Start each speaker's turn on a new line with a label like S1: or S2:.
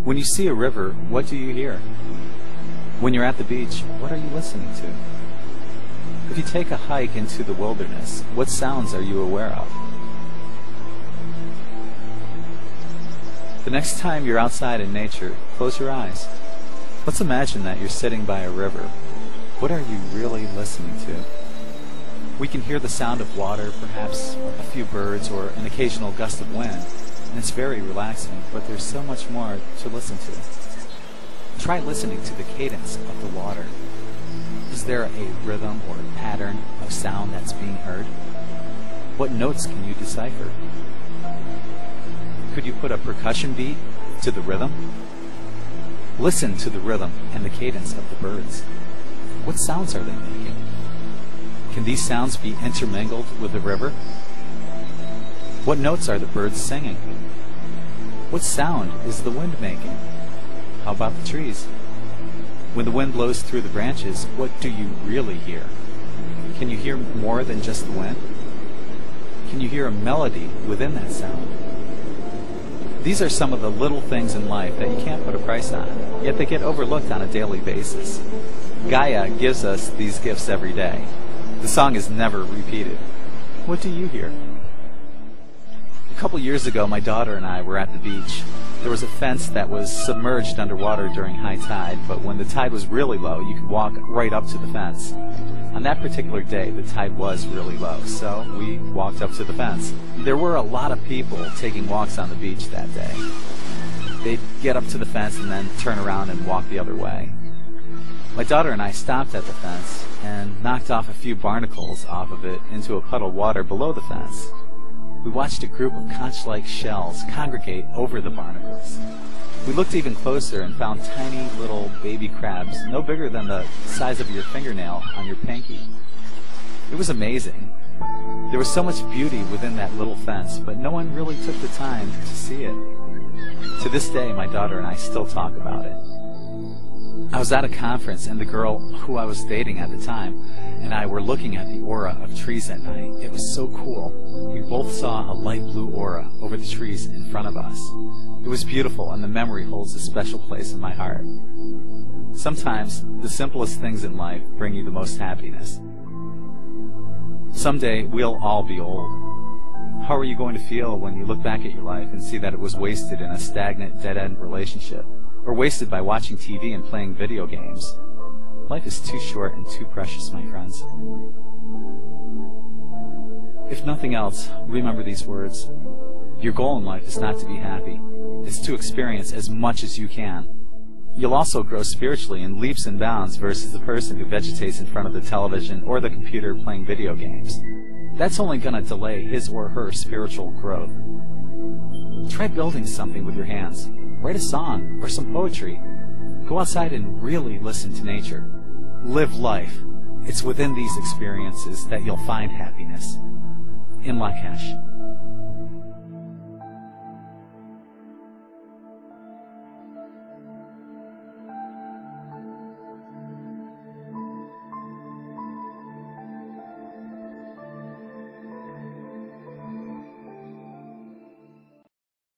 S1: When you see a river, what do you hear? When you're at the beach, what are you listening to? If you take a hike into the wilderness, what sounds are you aware of? The next time you're outside in nature, close your eyes. Let's imagine that you're sitting by a river. What are you really listening to? We can hear the sound of water, perhaps a few birds or an occasional gust of wind, and it's very relaxing, but there's so much more to listen to. Try listening to the cadence of the water. Is there a rhythm or pattern of sound that's being heard? What notes can you decipher? Could you put a percussion beat to the rhythm? Listen to the rhythm and the cadence of the birds. What sounds are they making? Can these sounds be intermingled with the river? What notes are the birds singing? What sound is the wind making? How about the trees? When the wind blows through the branches, what do you really hear? Can you hear more than just the wind? Can you hear a melody within that sound? These are some of the little things in life that you can't put a price on, yet they get overlooked on a daily basis. Gaia gives us these gifts every day. The song is never repeated. What do you hear? A couple years ago, my daughter and I were at the beach. There was a fence that was submerged underwater during high tide, but when the tide was really low, you could walk right up to the fence. On that particular day, the tide was really low, so we walked up to the fence. There were a lot of people taking walks on the beach that day. They'd get up to the fence and then turn around and walk the other way. My daughter and I stopped at the fence and knocked off a few barnacles off of it into a puddle of water below the fence. We watched a group of conch-like shells congregate over the barnacles. We looked even closer and found tiny little baby crabs, no bigger than the size of your fingernail on your pinky. It was amazing. There was so much beauty within that little fence, but no one really took the time to see it. To this day, my daughter and I still talk about it. I was at a conference, and the girl who I was dating at the time and I were looking at the aura of trees at night. It was so cool. We both saw a light blue aura over the trees in front of us. It was beautiful, and the memory holds a special place in my heart. Sometimes the simplest things in life bring you the most happiness. Someday we'll all be old. How are you going to feel when you look back at your life and see that it was wasted in a stagnant, dead-end relationship, or wasted by watching TV and playing video games? Life is too short and too precious, my friends. If nothing else, remember these words. Your goal in life is not to be happy. It's to experience as much as you can. You'll also grow spiritually in leaps and bounds versus the person who vegetates in front of the television or the computer playing video games. That's only going to delay his or her spiritual growth. Try building something with your hands. Write a song or some poetry. Go outside and really listen to nature. Live life. It's within these experiences that you'll find happiness. In Lakesh.